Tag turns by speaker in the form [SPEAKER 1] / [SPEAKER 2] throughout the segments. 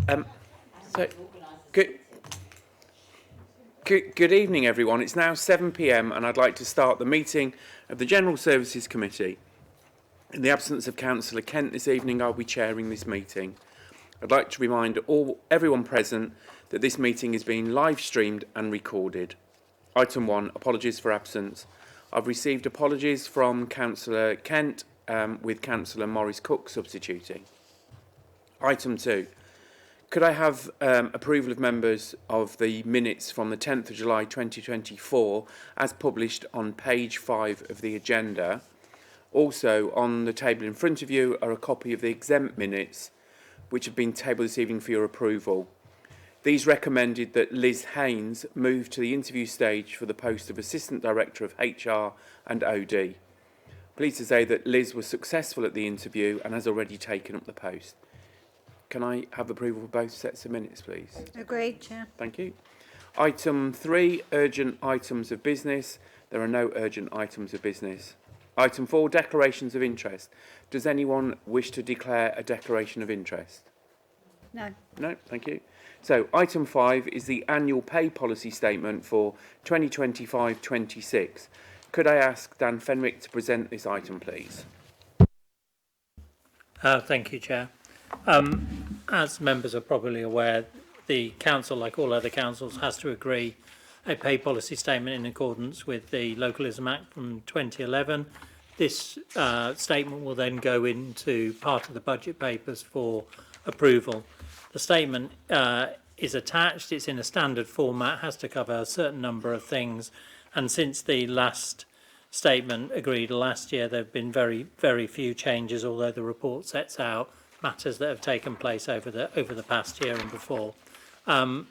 [SPEAKER 1] So, good evening, everyone. It's now 7 p.m. and I'd like to start the meeting of the General Services Committee. In the absence of Councillor Kent this evening, I'll be chairing this meeting. I'd like to remind everyone present that this meeting is being live streamed and recorded. Item 1, apologies for absence. I've received apologies from Councillor Kent with Councillor Maurice Cook substituting. Item 2. Could I have approval of members of the minutes from the 10th of July 2024 as published on page 5 of the agenda? Also on the table in front of you are a copy of the exempt minutes which have been tabled this evening for your approval. These recommended that Liz Haynes move to the interview stage for the post of Assistant Director of HR and OD. Pleased to say that Liz was successful at the interview and has already taken up the post. Can I have approval for both sets of minutes, please?
[SPEAKER 2] Agreed, Chair.
[SPEAKER 1] Thank you. Item 3, urgent items of business. There are no urgent items of business. Item 4, declarations of interest. Does anyone wish to declare a declaration of interest?
[SPEAKER 2] No.
[SPEAKER 1] No, thank you. So, item 5 is the annual pay policy statement for 2025-26. Could I ask Dan Fenwick to present this item, please?
[SPEAKER 3] Thank you, Chair. As members are probably aware, the council, like all other councils, has to agree a pay policy statement in accordance with the Localism Act from 2011. This statement will then go into part of the budget papers for approval. The statement is attached, it's in a standard format, has to cover a certain number of things, and since the last statement agreed last year, there have been very, very few changes, although the report sets out matters that have taken place over the past year and before. Beyond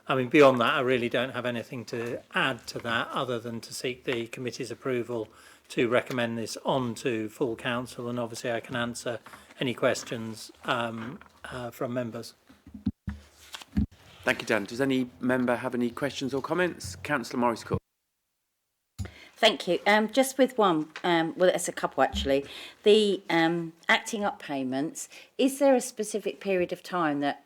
[SPEAKER 3] that, I really don't have anything to add to that other than to seek the committee's approval to recommend this on to full council, and obviously I can answer any questions from members.
[SPEAKER 1] Thank you, Dan. Does any member have any questions or comments? Councillor Maurice Cook.
[SPEAKER 2] Thank you. Just with one, well, it's a couple actually. The acting up payments, is there a specific period of time that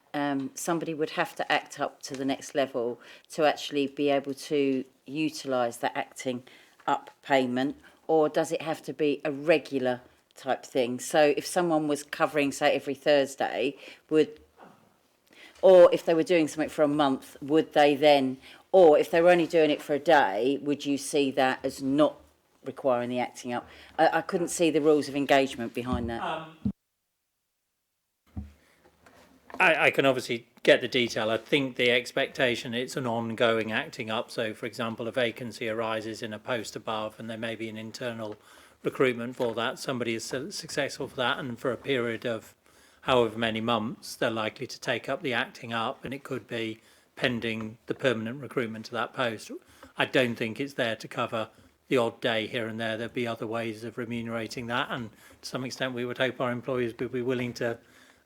[SPEAKER 2] somebody would have to act up to the next level to actually be able to utilise that acting up payment, or does it have to be a regular type thing? So if someone was covering, say, every Thursday, or if they were doing something for a month, would they then, or if they were only doing it for a day, would you see that as not requiring the acting up? I couldn't see the rules of engagement behind that.
[SPEAKER 3] I can obviously get the detail. I think the expectation, it's an ongoing acting up. So, for example, a vacancy arises in a post above and there may be an internal recruitment for that. Somebody is successful for that, and for a period of however many months, they're likely to take up the acting up, and it could be pending the permanent recruitment to that post. I don't think it's there to cover the odd day here and there. There'd be other ways of remunerating that, and to some extent we would hope our employees would be willing to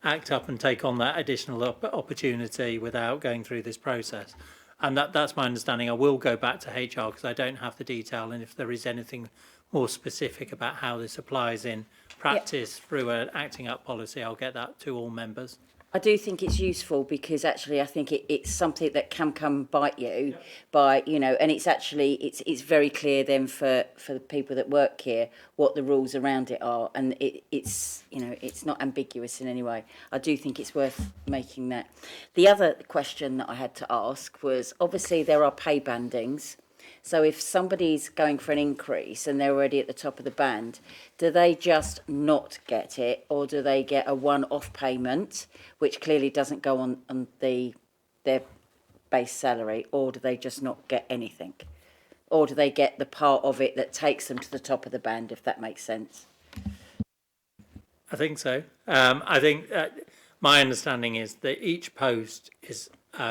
[SPEAKER 3] act up and take on that additional opportunity without going through this process. And that's my understanding. I will go back to HR because I don't have the detail, and if there is anything more specific about how this applies in practice through an acting up policy, I'll get that to all members.
[SPEAKER 2] I do think it's useful because actually I think it's something that can come bite you by, and it's actually, it's very clear then for the people that work here what the rules around it are, and it's not ambiguous in any way. I do think it's worth making that. The other question that I had to ask was, obviously there are pay bandings. So if somebody's going for an increase and they're already at the top of the band, do they just not get it, or do they get a one-off payment, which clearly doesn't go on their base salary, or do they just not get anything? Or do they get the part of it that takes them to the top of the band, if that makes sense?
[SPEAKER 3] I think so. I think my understanding is that each post is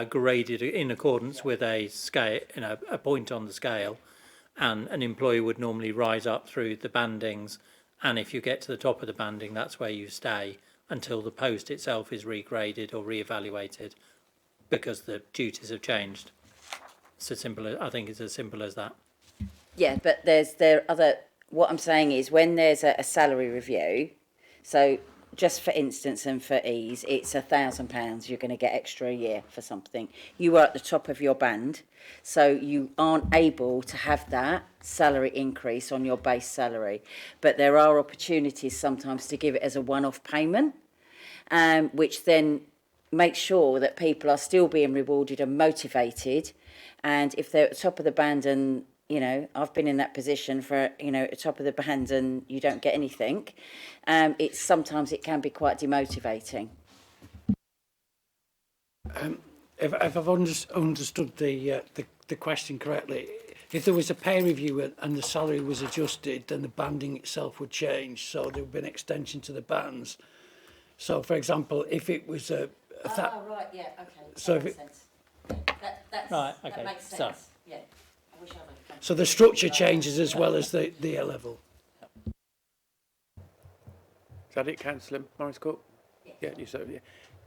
[SPEAKER 3] graded in accordance with a scale, a point on the scale, and an employee would normally rise up through the bandings, and if you get to the top of the banding, that's where you stay until the post itself is regraded or re-evaluated because the duties have changed. I think it's as simple as that.
[SPEAKER 2] Yeah, but there are other. What I'm saying is, when there's a salary review, so just for instance and for ease, it's £1,000 you're going to get extra a year for something. You are at the top of your band, so you aren't able to have that salary increase on your base salary. But there are opportunities sometimes to give it as a one-off payment, which then makes sure that people are still being rewarded and motivated. And if they're at the top of the band and, you know, I've been in that position for, you know, at the top of the band and you don't get anything, sometimes it can be quite demotivating.
[SPEAKER 4] If I've understood the question correctly, if there was a pay review and the salary was adjusted, then the banding itself would change. So there would be an extension to the bands. So, for example, if it was right,
[SPEAKER 2] yeah, okay.
[SPEAKER 4] So
[SPEAKER 2] that makes sense.
[SPEAKER 3] Right, okay.
[SPEAKER 2] That makes sense.
[SPEAKER 3] So-
[SPEAKER 2] Yeah. I wish I would.
[SPEAKER 4] so the structure changes as well as the A level.
[SPEAKER 1] Is that it, Councillor Morris Cook? Yeah, you so. Yeah.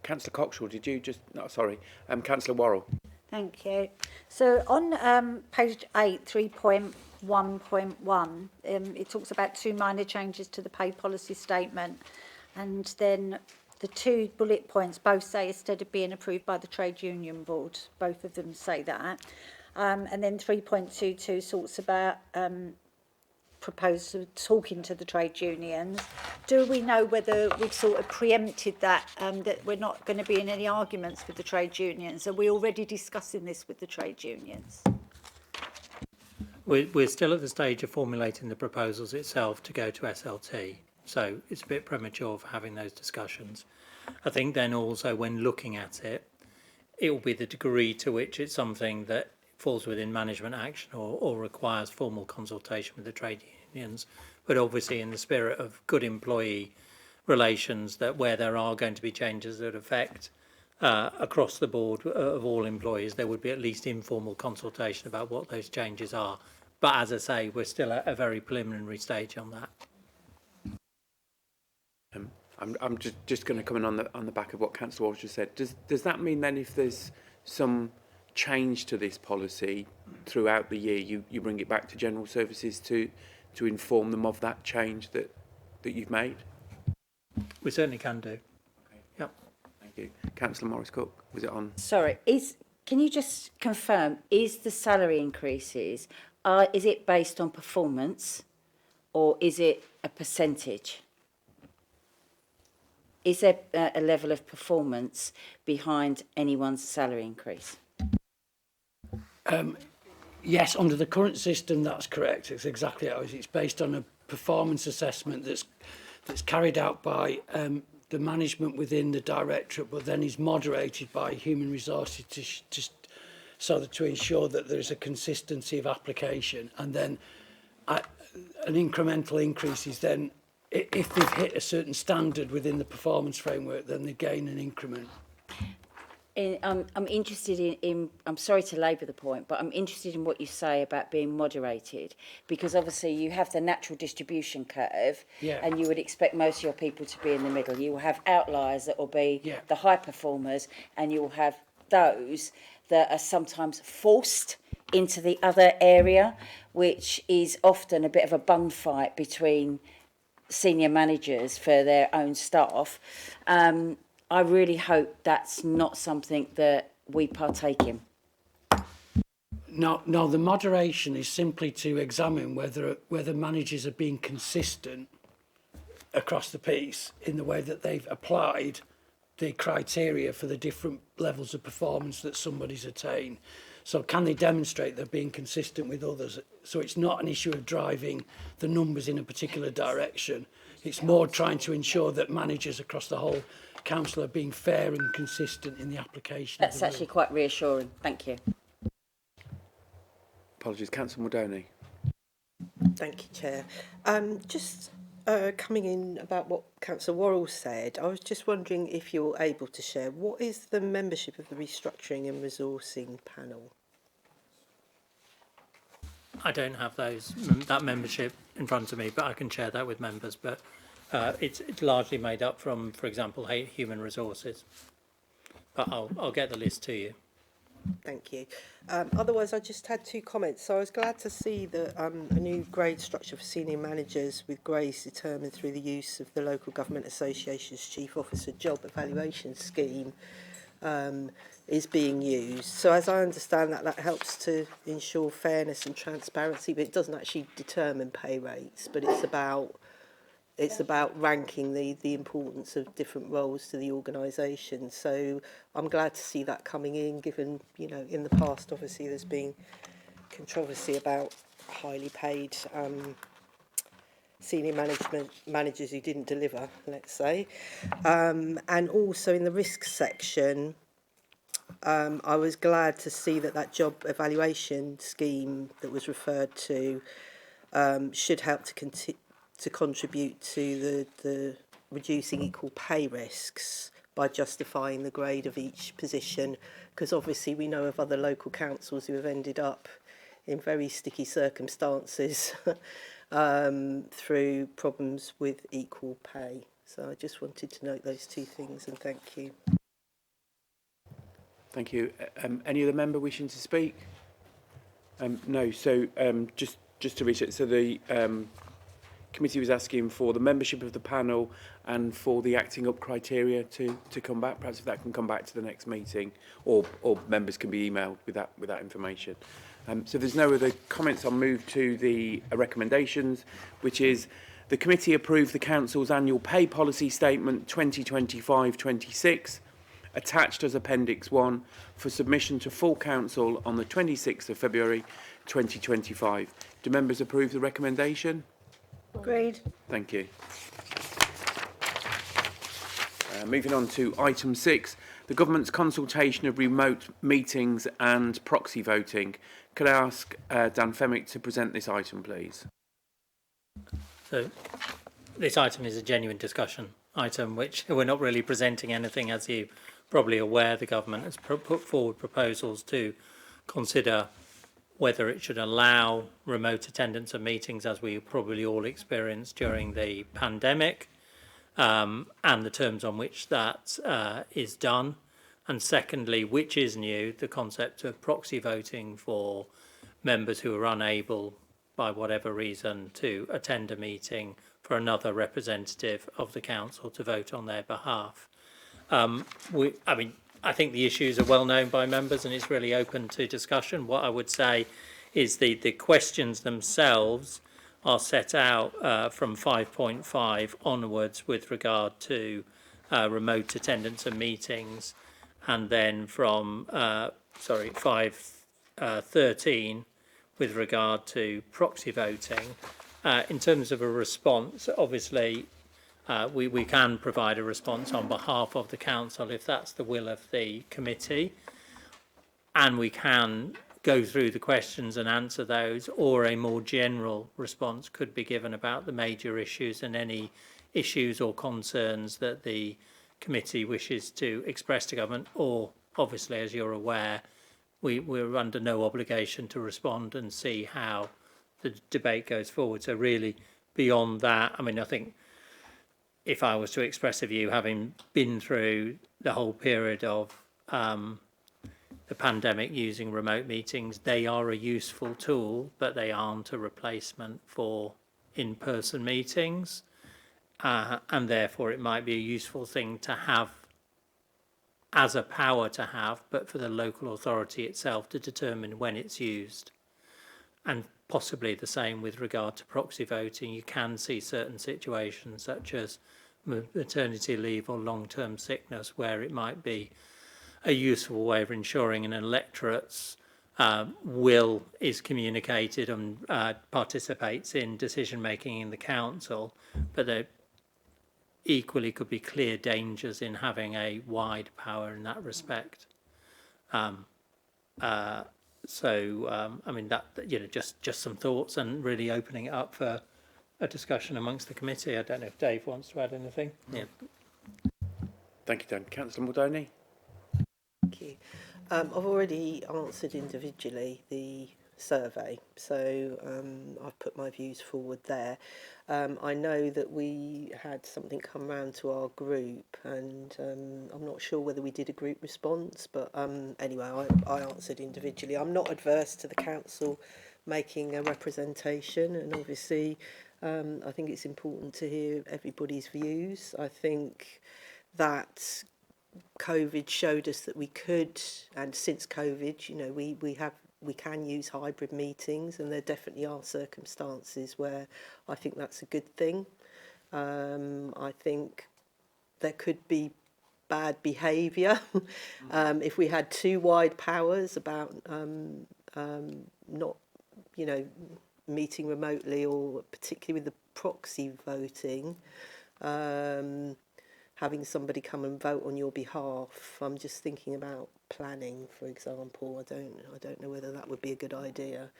[SPEAKER 1] Councillor Coxwell, did you just? No, sorry. Councillor Worrell.
[SPEAKER 5] Thank you. So on page 8, 3.1.1, it talks about 2 minor changes to the pay policy statement, and then the 2 bullet points both say instead of being approved by the trade union board, both of them say that. And then 3.22 talks about proposal talking to the trade unions. Do we know whether we've sort of preempted that, that we're not going to be in any arguments with the trade unions? Are we already discussing this with the trade unions?
[SPEAKER 3] We're still at the stage of formulating the proposals itself to go to SLT, so it's a bit premature for having those discussions. I think then also when looking at it, it will be the degree to which it's something that falls within management action or requires formal consultation with the trade unions, but obviously in the spirit of good employee relations, that where there are going to be changes that affect across the board of all employees, there would be at least informal consultation about what those changes are. But as I say, we're still at a very preliminary stage on that.
[SPEAKER 1] I'm just going to come in on the back of what Councillor Walsh just said. Does that mean then if there's some change to this policy throughout the year, you bring it back to General Services to inform them of that change that you've made?
[SPEAKER 3] We certainly can do.
[SPEAKER 1] Okay.
[SPEAKER 3] Yep.
[SPEAKER 1] Thank you. Councillor Morris Cook, was it on?
[SPEAKER 2] Sorry, can you just confirm, is the salary increases, is it based on performance or is it a percentage? Is there a level of performance behind anyone's salary increase?
[SPEAKER 4] Yes, under the current system, that's correct. It's exactly how it is. It's based on a performance assessment that's carried out by the management within the directorate, but then is moderated by human resources to ensure that there is a consistency of application. And then an incremental increase is then, if they've hit a certain standard within the performance framework, then they gain an increment.
[SPEAKER 2] I'm interested in, I'm sorry to labour the point, but I'm interested in what you say about being moderated, because obviously you have the natural distribution curve, and you would expect most of your people to be in the middle. You will have outliers that will be the high performers, and you will have those that are sometimes forced into the other area, which is often a bit of a bun fight between senior managers for their own staff. I really hope that's not something that we partake in.
[SPEAKER 4] No, the moderation is simply to examine whether managers are being consistent across the piece in the way that they've applied the criteria for the different levels of performance that somebody's attained. So can they demonstrate they're being consistent with others? So it's not an issue of driving the numbers in a particular direction. It's more trying to ensure that managers across the whole council are being fair and consistent in the application.
[SPEAKER 2] That's actually quite reassuring. Thank you.
[SPEAKER 1] Apologies, Councillor Muldowney.
[SPEAKER 6] Thank you, Chair. Just coming in about what Councillor Worrell said, I was just wondering if you're able to share, what is the membership of the Restructuring and Resourcing Panel?
[SPEAKER 3] I don't have that membership in front of me, but I can share that with members. But it's largely made up from, for example, human resources. But I'll get the list to you.
[SPEAKER 6] Thank you. Otherwise, I just had two comments. So I was glad to see that a new grade structure for senior managers with grades determined through the use of the Local Government Association's Chief Officer Job Evaluation Scheme is being used. So as I understand that, that helps to ensure fairness and transparency, but it doesn't actually determine pay rates, but it's about ranking the importance of different roles to the organisation. So I'm glad to see that coming in, given, you know, in the past, obviously, there's been controversy about highly paid senior managers who didn't deliver, let's say. And also in the risk section, I was glad to see that job evaluation scheme that was referred to should help to contribute to the reducing equal pay risks by justifying the grade of each position, because obviously we know of other local councils who have ended up in very sticky circumstances through problems with equal pay. So I just wanted to note those two things, and thank you.
[SPEAKER 1] Thank you. Any other member wishing to speak? No. So just to reach it, so the committee was asking for the membership of the panel and for the acting up criteria to come back. Perhaps if that can come back to the next meeting, or members can be emailed with that information. So there's no other comments. I'll move to the recommendations, which is the committee approved the council's annual pay policy statement 2025-26, attached as Appendix 1 for submission to full council on the 26th of February 2025. Do members approve the recommendation?
[SPEAKER 5] Agreed.
[SPEAKER 1] Thank you. Moving on to item 6, the government's consultation of remote meetings and proxy voting. Could I ask Dan Fenwick to present this item, please?
[SPEAKER 3] So this item is a genuine discussion item, which we're not really presenting anything. As you're probably aware, the government has put forward proposals to consider whether it should allow remote attendance of meetings, as we probably all experienced during the pandemic, and the terms on which that is done. And secondly, which is new, the concept of proxy voting for members who are unable, by whatever reason, to attend a meeting for another representative of the council to vote on their behalf. I think the issues are well known by members and it's really open to discussion. What I would say is the questions themselves are set out from 5.5 onwards with regard to remote attendance of meetings, and then from 5.13 with regard to proxy voting. In terms of a response, obviously we can provide a response on behalf of the council if that's the will of the committee, and we can go through the questions and answer those, or a more general response could be given about the major issues and any issues or concerns that the committee wishes to express to government, or obviously, as you're aware, we're under no obligation to respond and see how the debate goes forward. So really, beyond that, I mean, I think if I was to express a view, having been through the whole period of the pandemic using remote meetings, they are a useful tool, but they aren't a replacement for in-person meetings. And therefore it might be a useful thing to have as a power to have, but for the local authority itself to determine when it's used. And possibly the same with regard to proxy voting. You can see certain situations such as maternity leave or long-term sickness where it might be a useful way of ensuring an electorate's will is communicated and participates in decision-making in the council, but there equally could be clear dangers in having a wide power in that respect. I mean, that, you know, just some thoughts and really opening it up for a discussion amongst the committee. I don't know if Dave wants to add anything. Yeah.
[SPEAKER 1] Thank you, Dan. Councillor Muldowney.
[SPEAKER 6] Thank you. I've already answered individually the survey. So I've put my views forward there. I know that we had something come round to our group, and I'm not sure whether we did a group response, but anyway, I answered individually. I'm not adverse to the council making a representation, and obviously I think it's important to hear everybody's views. I think that COVID showed us that we could, and since COVID, you know, we can use hybrid meetings, and there definitely are circumstances where I think that's a good thing. I think there could be bad behaviour if we had too wide powers about not, you know, meeting remotely, or particularly with the proxy voting. Having somebody come and vote on your behalf. I'm just thinking about planning, for example. I don't know whether that would be a good idea.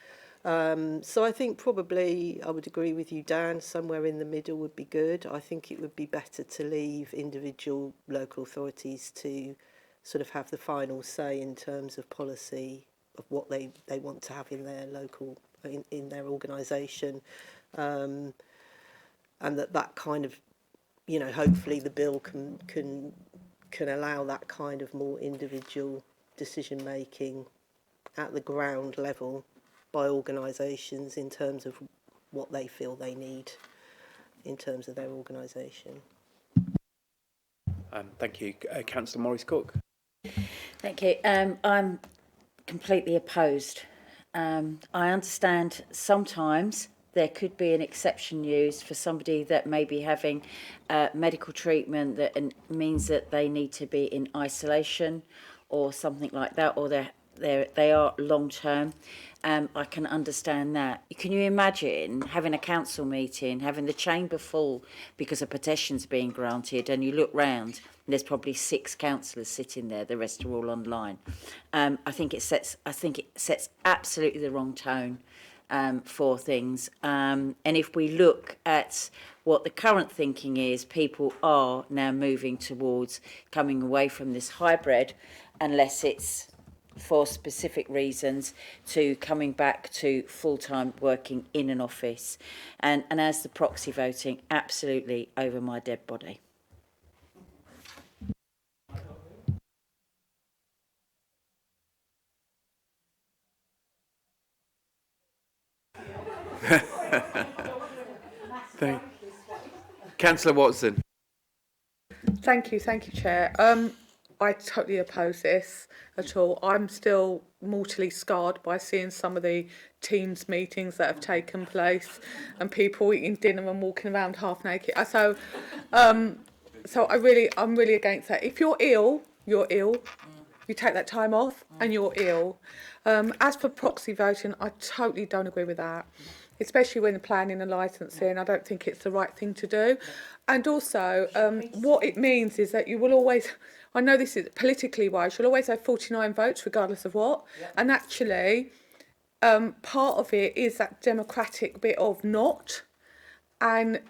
[SPEAKER 6] So I think probably I would agree with you, Dan. Somewhere in the middle would be good. I think it would be better to leave individual local authorities to sort of have the final say in terms of policy of what they want to have in their local in their organisation, and that kind of, you know, hopefully the bill can allow that kind of more individual decision making at the ground level by organisations in terms of what they feel they need in terms of their organisation.
[SPEAKER 1] Thank you. Councillor Maurice Cook.
[SPEAKER 2] Thank you. I'm completely opposed. I understand sometimes there could be an exception used for somebody that may be having medical treatment that means that they need to be in isolation or something like that, or they are long term. I can understand that. Can you imagine having a council meeting, having the chamber full because a petition's being granted, and you look round and there's probably 6 councillors sitting there, the rest are all online. I think it sets absolutely the wrong tone for things. And if we look at what the current thinking is, people are now moving towards coming away from this hybrid, unless it's for specific reasons, to coming back to full-time working in an office. And as the proxy voting, absolutely over my dead body.
[SPEAKER 1] Councillor Watson.
[SPEAKER 7] Thank you, Chair. I totally oppose this at all. I'm still mortally scarred by seeing some of the Teams meetings that have taken place, and people eating dinner and walking around half naked. So I'm really against that. If you're ill, you're ill. You take that time off, and you're ill. As for proxy voting, I totally don't agree with that. Especially when planning and licensing, I don't think it's the right thing to do. And also, what it means is that you will always, I know this is politically wise, you'll always have 49 votes regardless of what. Yep. And actually, part of it is that democratic bit of not and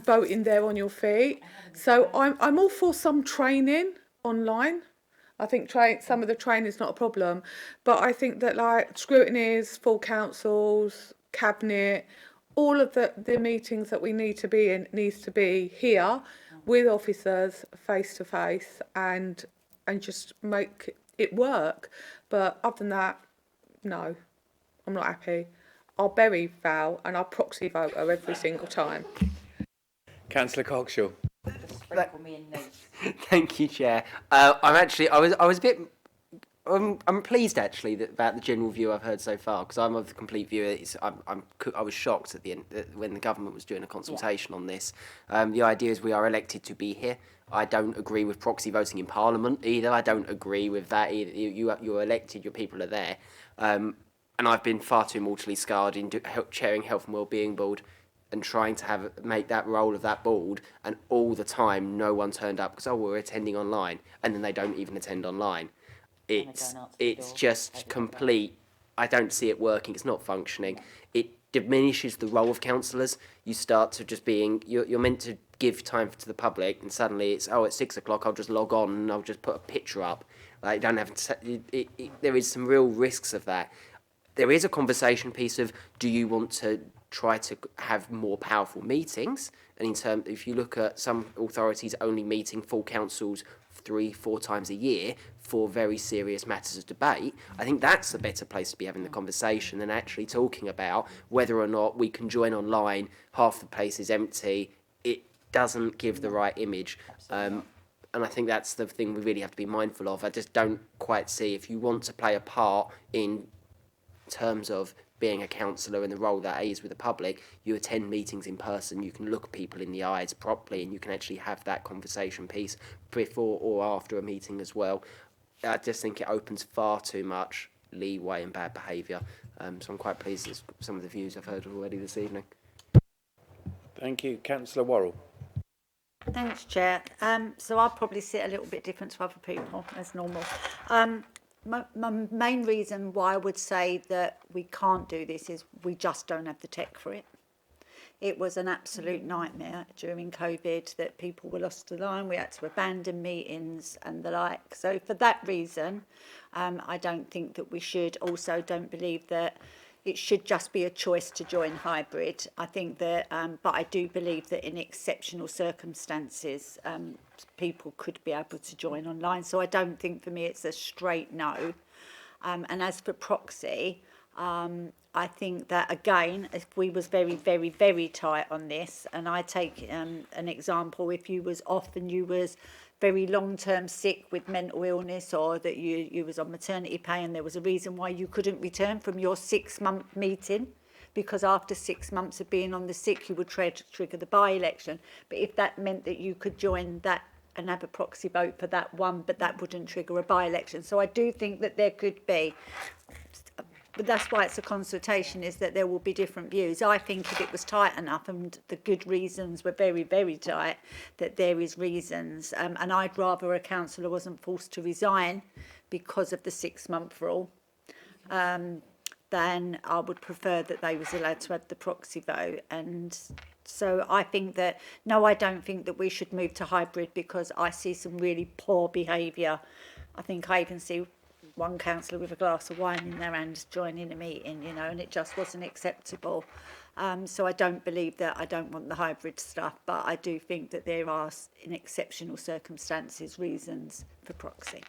[SPEAKER 7] voting there on your feet. So I'm all for some training online. I think some of the training is not a problem, but I think that like scrutinies, full councils, cabinet, all of the meetings that we need to be in needs to be here with officers face to face and just make it work. But other than that, no, I'm not happy. I'll bury Val and I'll proxy vote her every single time.
[SPEAKER 1] Councillor Cogshaw.
[SPEAKER 8] Thank you, Chair. I was a bit. I'm pleased actually about the general view I've heard so far, because I'm of the complete view. I was shocked at the end when the government was doing a consultation on this. The idea is we are elected to be here. I don't agree with proxy voting in Parliament either. I don't agree with that either. You're elected. Your people are there. And I've been far too mortally scarred in chairing Health and Wellbeing Board and trying to make that role of that board, and all the time no one turned up because we're attending online, and then they don't even attend online. It's just complete. I don't see it working. It's not functioning. It diminishes the role of councillors. You start to just being you're meant to give time to the public, and suddenly it's 6 o'clock. I'll just log on and I'll just put a picture up. Like, don't have to. There is some real risks of that. there is a conversation piece of, do you want to try to have more powerful meetings? And in terms, if you look at some authorities only meeting full councils 3-4 times a year for very serious matters of debate, I think that's a better place to be having the conversation than actually talking about whether or not we can join online, half the place is empty. It doesn't give the right image. And I think that's the thing we really have to be mindful of. I just don't quite see, if you want to play a part in terms of being a councillor and the role that is with the public, you attend meetings in person, you can look people in the eyes properly, and you can actually have that conversation piece before or after a meeting as well. I just think it opens far too much leeway and bad behaviour. So I'm quite pleased with some of the views I've heard already this evening.
[SPEAKER 1] Thank you. Councillor Worrell.
[SPEAKER 5] Thanks, Chair. So I'll probably sit a little bit different to other people, as normal. My main reason why I would say that we can't do this is we just don't have the tech for it. It was an absolute nightmare during COVID that people were lost to line. We had to abandon meetings and the like. So for that reason, I don't think that we should. Also, don't believe that it should just be a choice to join hybrid. I think that, but I do believe that in exceptional circumstances, people could be able to join online. So I don't think for me it's a straight no. And as for proxy, I think that, again, if we was very, very, very tight on this, and I take an example, if you was off and you was very long-term sick with mental illness, or that you was on maternity pay and there was a reason why you couldn't return from your 6-month meeting, because after 6 months of being on the sick, you would trigger the by-election. But if that meant that you could join that and have a proxy vote for that one, but that wouldn't trigger a by-election. So I do think that there could be, but that's why it's a consultation, is that there will be different views. I think if it was tight enough and the good reasons were very, very tight, that there is reasons. And I'd rather a councillor wasn't forced to resign because of the 6-month rule, then I would prefer that they was allowed to have the proxy vote. And so I think that, no, I don't think that we should move to hybrid, because I see some really poor behaviour. I think I even see one councillor with a glass of wine in their hand joining a meeting, you know, and it just wasn't acceptable. So I don't believe that. I don't want the hybrid stuff, but I do think that there are, in exceptional circumstances, reasons for proxy.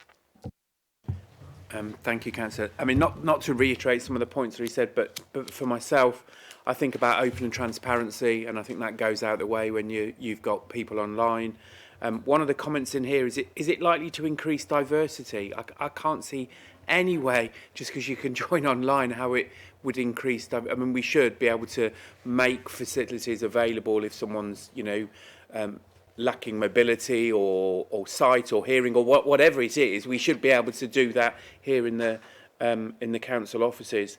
[SPEAKER 1] Thank you, Councillor. I mean, not to reiterate some of the points that he said, but for myself, I think about open and transparency, and I think that goes out the way when you've got people online. One of the comments in here, is it likely to increase diversity? I can't see any way, just because you can join online, how it would increase. I mean, we should be able to make facilities available if someone's, you know, lacking mobility or sight or hearing or whatever it is. We should be able to do that here in the council offices.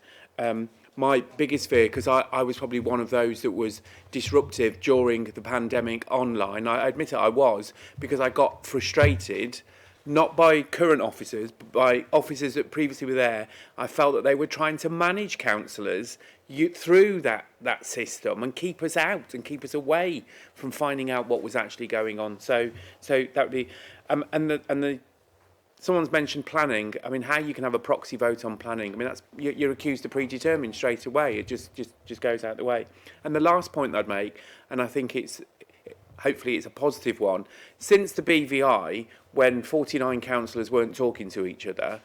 [SPEAKER 1] My biggest fear, because I was probably one of those that was disruptive during the pandemic online, I admit it, I was, because I got frustrated, not by current officers, but by officers that previously were there. I felt that they were trying to manage councillors through that system and keep us out and keep us away from finding out what was actually going on. So that would be, someone's mentioned planning. I mean, how you can have a proxy vote on planning? I mean, that's you're accused of predetermined straight away. It just goes out the way. And the last point I'd make, and I think hopefully it's a positive one, since the BVI, when 49 councillors weren't talking to each other,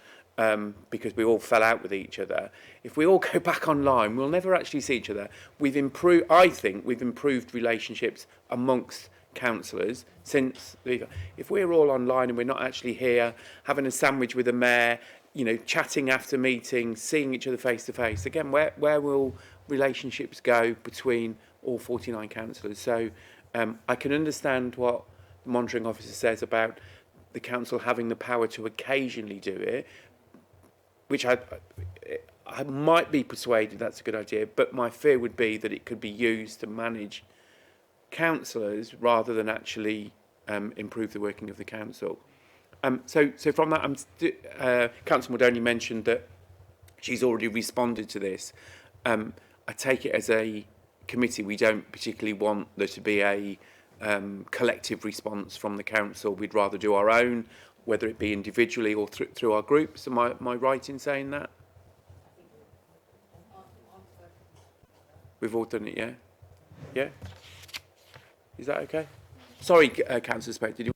[SPEAKER 1] because we all fell out with each other, if we all go back online, we'll never actually see each other. I think we've improved relationships amongst councillors since if we're all online and we're not actually here having a sandwich with the mayor, you know, chatting after meetings, seeing each other face to face, again, where will relationships go between all 49 councillors? So I can understand what the monitoring officer says about the council having the power to occasionally do it, which I might be persuaded that's a good idea, but my fear would be that it could be used to manage councillors rather than actually improve the working of the council. So from that, Councillor Muldowney mentioned that she's already responded to this. I take it as a committee we don't particularly want there to be a collective response from the council. We'd rather do our own, whether it be individually or through our groups. Am I right in saying that? We've all done it, yeah? Yeah? Is that okay? Sorry, Councillor Speck, did you?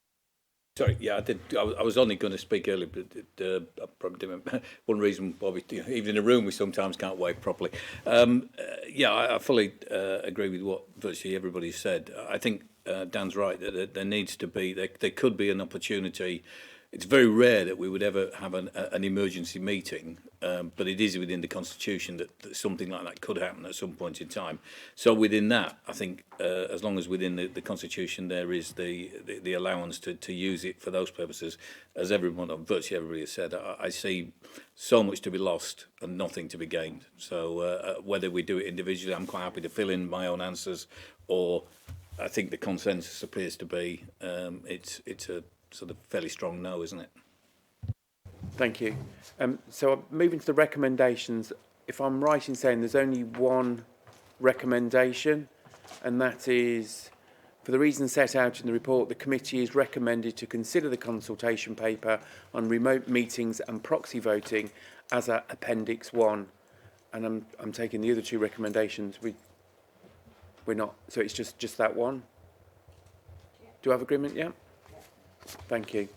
[SPEAKER 9] Sorry, yeah, I did. I was only going to speak earlier, but I probably didn't. One reason why even in a room we sometimes can't wave properly. Yeah, I fully agree with what virtually everybody said. I think Dan's right that there needs to be, there could be an opportunity. It's very rare that we would ever have an emergency meeting, but it is within the Constitution that something like that could happen at some point in time. So within that, I think as long as within the Constitution there is the allowance to use it for those purposes, as everyone, or virtually everybody has said, I see so much to be lost and nothing to be gained. So whether we do it individually, I'm quite happy to fill in my own answers, or I think the consensus appears to be it's a sort of fairly strong no, isn't it?
[SPEAKER 1] Thank you. So I'm moving to the recommendations. If I'm right in saying there's only one recommendation, and that is, for the reasons set out in the report, the committee is recommended to consider the consultation paper on remote meetings and proxy voting as a Appendix 1. And I'm taking the other two recommendations. We're not, so it's just that one? Do I have agreement? Yeah? Thank you.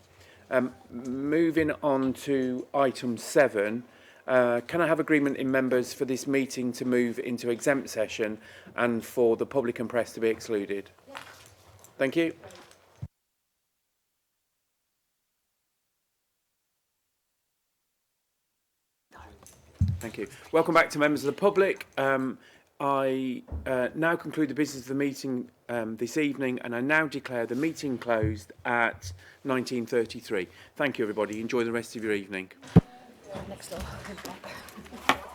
[SPEAKER 1] Moving on to item 7, can I have agreement in members for this meeting to move into exempt session and for the public and press to be excluded? Thank you. Thank you. Welcome back to members of the public. I now conclude the business of the meeting this evening, and I now declare the meeting closed at 19:33. Thank you, everybody. Enjoy the rest of your evening.
[SPEAKER 5] Next door.